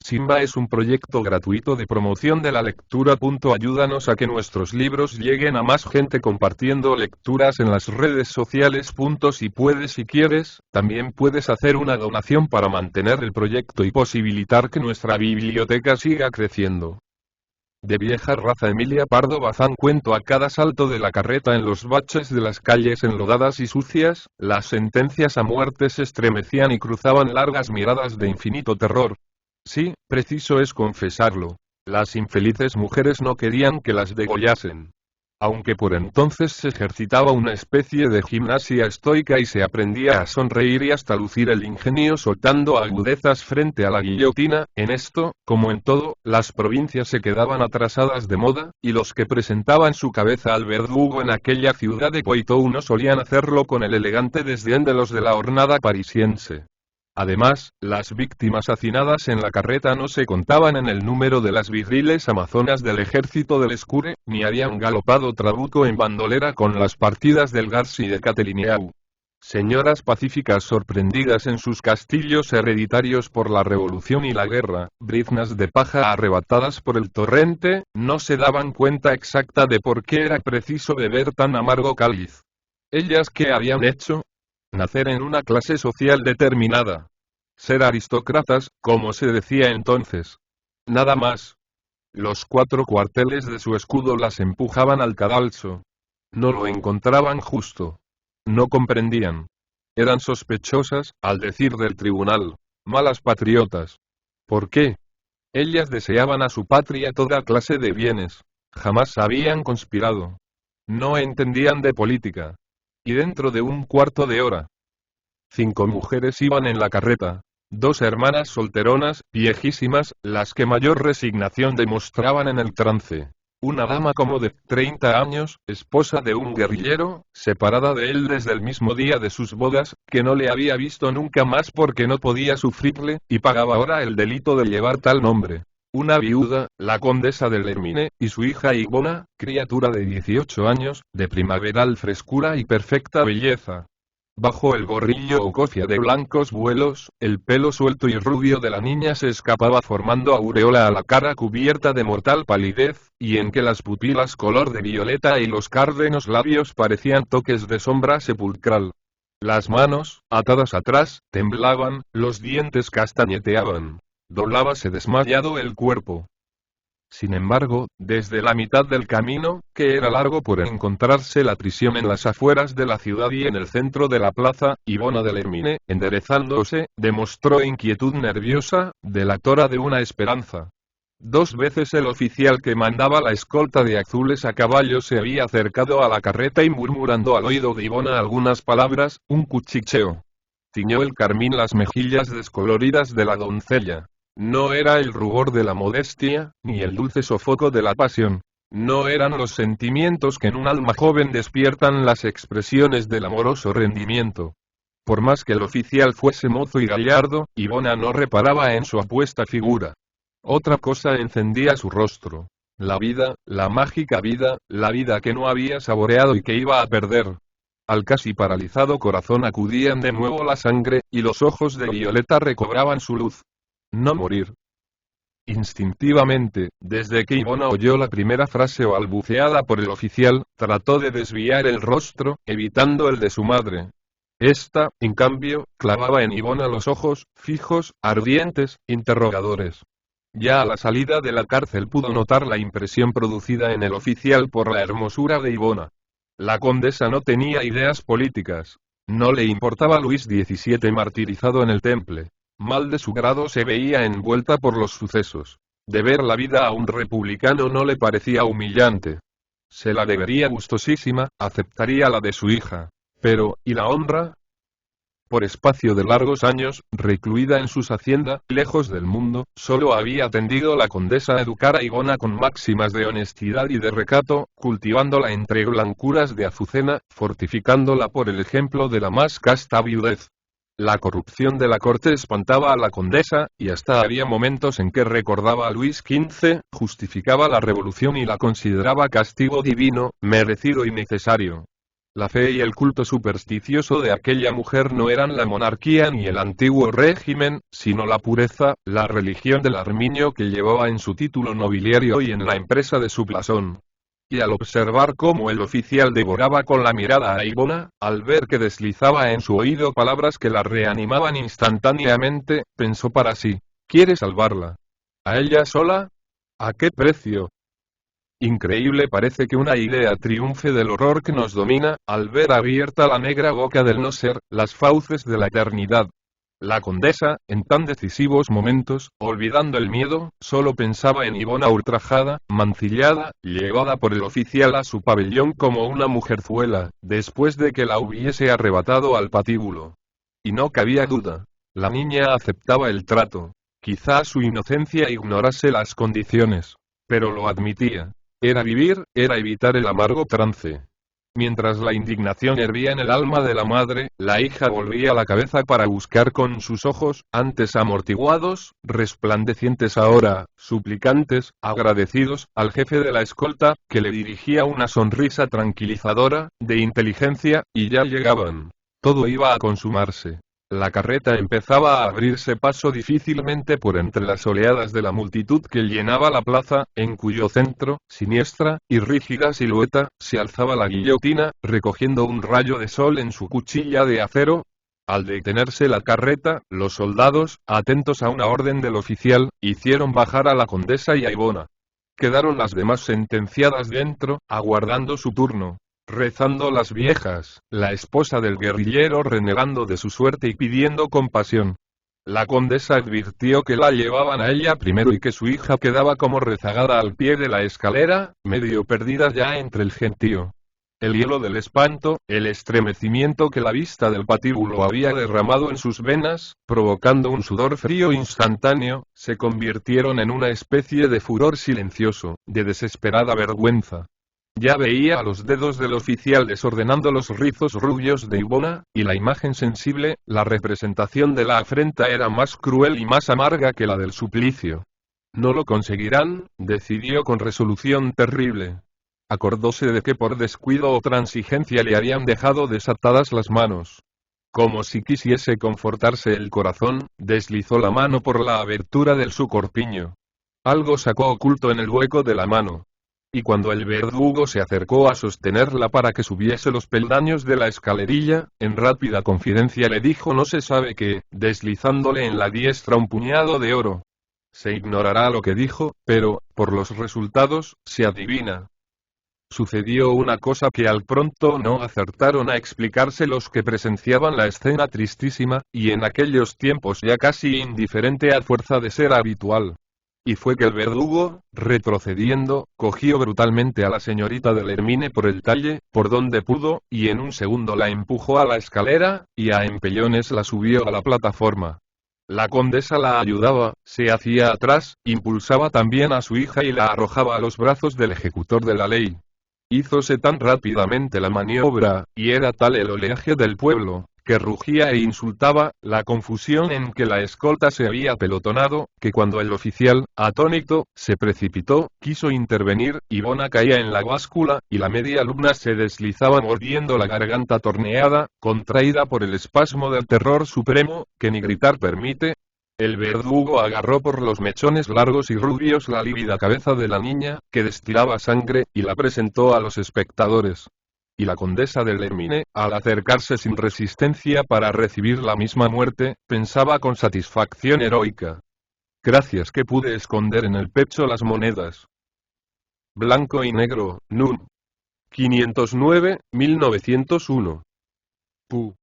Simba es un proyecto gratuito de promoción de la lectura. Ayúdanos a que nuestros libros lleguen a más gente compartiendo lecturas en las redes sociales. Si puedes y quieres, también puedes hacer una donación para mantener el proyecto y posibilitar que nuestra biblioteca siga creciendo. De vieja raza Emilia Pardo Bazán cuento a cada salto de la carreta en los baches de las calles enlodadas y sucias, las sentencias a muerte se estremecían y cruzaban largas miradas de infinito terror. Sí, preciso es confesarlo. Las infelices mujeres no querían que las degollasen. Aunque por entonces se ejercitaba una especie de gimnasia estoica y se aprendía a sonreír y hasta lucir el ingenio soltando agudezas frente a la guillotina, en esto, como en todo, las provincias se quedaban atrasadas de moda, y los que presentaban su cabeza al verdugo en aquella ciudad de Poitou no solían hacerlo con el elegante desdén de los de la hornada parisiense. Además, las víctimas hacinadas en la carreta no se contaban en el número de las viriles amazonas del ejército del Escure, ni habían galopado trabuco en bandolera con las partidas del Garci y de Catilineau. Señoras pacíficas sorprendidas en sus castillos hereditarios por la revolución y la guerra, briznas de paja arrebatadas por el torrente, no se daban cuenta exacta de por qué era preciso beber tan amargo cáliz. ¿Ellas qué habían hecho? Nacer en una clase social determinada. Ser aristócratas, como se decía entonces. Nada más. Los 4 cuarteles de su escudo las empujaban al cadalso. No lo encontraban justo. No comprendían. Eran sospechosas, al decir del tribunal. Malas patriotas. ¿Por qué? Ellas deseaban a su patria toda clase de bienes. Jamás habían conspirado. No entendían de política. Y dentro de un cuarto de hora, 5 mujeres iban en la carreta. 2 hermanas solteronas, viejísimas, las que mayor resignación demostraban en el trance. Una dama como de 30 años, esposa de un guerrillero, separada de él desde el mismo día de sus bodas, que no le había visto nunca más porque no podía sufrirle, y pagaba ahora el delito de llevar tal nombre. Una viuda, la condesa de Lermine, y su hija Ivona, criatura de 18 años, de primaveral frescura y perfecta belleza. Bajo el gorrillo o cofia de blancos vuelos, el pelo suelto y rubio de la niña se escapaba formando aureola a la cara cubierta de mortal palidez, y en que las pupilas color de violeta y los cárdenos labios parecían toques de sombra sepulcral. Las manos, atadas atrás, temblaban, los dientes castañeteaban. Doblábase desmayado el cuerpo. Sin embargo, desde la mitad del camino, que era largo por encontrarse la prisión en las afueras de la ciudad y en el centro de la plaza, Ivona de Lermine, enderezándose, demostró inquietud nerviosa, delatora de una esperanza. 2 veces el oficial que mandaba la escolta de azules a caballo se había acercado a la carreta y murmurando al oído de Ivona algunas palabras, un cuchicheo. Tiñó el carmín las mejillas descoloridas de la doncella. No era el rubor de la modestia, ni el dulce sofoco de la pasión. No eran los sentimientos que en un alma joven despiertan las expresiones del amoroso rendimiento. Por más que el oficial fuese mozo y gallardo, Ivona no reparaba en su apuesta figura. Otra cosa encendía su rostro. La vida, la mágica vida, la vida que no había saboreado y que iba a perder. Al casi paralizado corazón acudían de nuevo la sangre, y los ojos de Violeta recobraban su luz. No morir. Instintivamente, desde que Ivona oyó la primera frase balbuceada por el oficial, trató de desviar el rostro, evitando el de su madre. Esta, en cambio, clavaba en Ivona los ojos, fijos, ardientes, interrogadores. Ya a la salida de la cárcel pudo notar la impresión producida en el oficial por la hermosura de Ivona. La condesa no tenía ideas políticas. No le importaba Luis XVII martirizado en el Temple. Mal de su grado se veía envuelta por los sucesos. Deber la vida a un republicano no le parecía humillante. Se la debería gustosísima, aceptaría la de su hija. Pero, ¿y la honra? Por espacio de largos años, recluida en sus haciendas, lejos del mundo, solo había tendido la condesa a educar a Ivona con máximas de honestidad y de recato, cultivándola entre blancuras de azucena, fortificándola por el ejemplo de la más casta viudez. La corrupción de la corte espantaba a la condesa, y hasta había momentos en que recordaba a Luis XV, justificaba la revolución y la consideraba castigo divino, merecido y necesario. La fe y el culto supersticioso de aquella mujer no eran la monarquía ni el antiguo régimen, sino la pureza, la religión del arminio que llevaba en su título nobiliario y en la empresa de su blasón. Y al observar cómo el oficial devoraba con la mirada a Ivona, al ver que deslizaba en su oído palabras que la reanimaban instantáneamente, pensó para sí: ¿quiere salvarla? ¿A ella sola? ¿A qué precio? Increíble parece que una idea triunfe del horror que nos domina, al ver abierta la negra boca del no ser, las fauces de la eternidad. La condesa, en tan decisivos momentos, olvidando el miedo, solo pensaba en Ivona ultrajada, mancillada, llevada por el oficial a su pabellón como una mujerzuela, después de que la hubiese arrebatado al patíbulo. Y no cabía duda. La niña aceptaba el trato. Quizá su inocencia ignorase las condiciones. Pero lo admitía. Era vivir, era evitar el amargo trance. Mientras la indignación hervía en el alma de la madre, la hija volvía la cabeza para buscar con sus ojos, antes amortiguados, resplandecientes ahora, suplicantes, agradecidos, al jefe de la escolta, que le dirigía una sonrisa tranquilizadora, de inteligencia, y ya llegaban. Todo iba a consumarse. La carreta empezaba a abrirse paso difícilmente por entre las oleadas de la multitud que llenaba la plaza, en cuyo centro, siniestra y rígida silueta, se alzaba la guillotina, recogiendo un rayo de sol en su cuchilla de acero. Al detenerse la carreta, los soldados, atentos a una orden del oficial, hicieron bajar a la condesa y a Ivona. Quedaron las demás sentenciadas dentro, aguardando su turno. Rezando las viejas, la esposa del guerrillero renegando de su suerte y pidiendo compasión. La condesa advirtió que la llevaban a ella primero y que su hija quedaba como rezagada al pie de la escalera, medio perdida ya entre el gentío. El hielo del espanto, el estremecimiento que la vista del patíbulo había derramado en sus venas, provocando un sudor frío instantáneo, se convirtieron en una especie de furor silencioso, de desesperada vergüenza. Ya veía a los dedos del oficial desordenando los rizos rubios de Ivona, y la imagen sensible, la representación de la afrenta era más cruel y más amarga que la del suplicio. No lo conseguirán, decidió con resolución terrible. Acordóse de que por descuido o transigencia le habían dejado desatadas las manos. Como si quisiese confortarse el corazón, deslizó la mano por la abertura del su corpiño. Algo sacó oculto en el hueco de la mano. Y cuando el verdugo se acercó a sostenerla para que subiese los peldaños de la escalerilla, en rápida confidencia le dijo no se sabe qué, deslizándole en la diestra un puñado de oro. Se ignorará lo que dijo, pero, por los resultados, se adivina. Sucedió una cosa que al pronto no acertaron a explicarse los que presenciaban la escena tristísima, y en aquellos tiempos ya casi indiferente a fuerza de ser habitual. Y fue que el verdugo, retrocediendo, cogió brutalmente a la señorita del Hermine por el talle, por donde pudo, y en un segundo la empujó a la escalera, y a empellones la subió a la plataforma. La condesa la ayudaba, se hacía atrás, impulsaba también a su hija y la arrojaba a los brazos del ejecutor de la ley. Hízose tan rápidamente la maniobra, y era tal el oleaje del pueblo, que rugía e insultaba, la confusión en que la escolta se había apelotonado, que cuando el oficial, atónito, se precipitó, quiso intervenir, Ivona caía en la báscula, y la media luna se deslizaba mordiendo la garganta torneada, contraída por el espasmo del terror supremo, que ni gritar permite. El verdugo agarró por los mechones largos y rubios la lívida cabeza de la niña, que destilaba sangre, y la presentó a los espectadores. Y la condesa del Hermine, al acercarse sin resistencia para recibir la misma muerte, pensaba con satisfacción heroica. Gracias que pude esconder en el pecho las monedas. Blanco y negro, Nun. 509, 1901. Pu.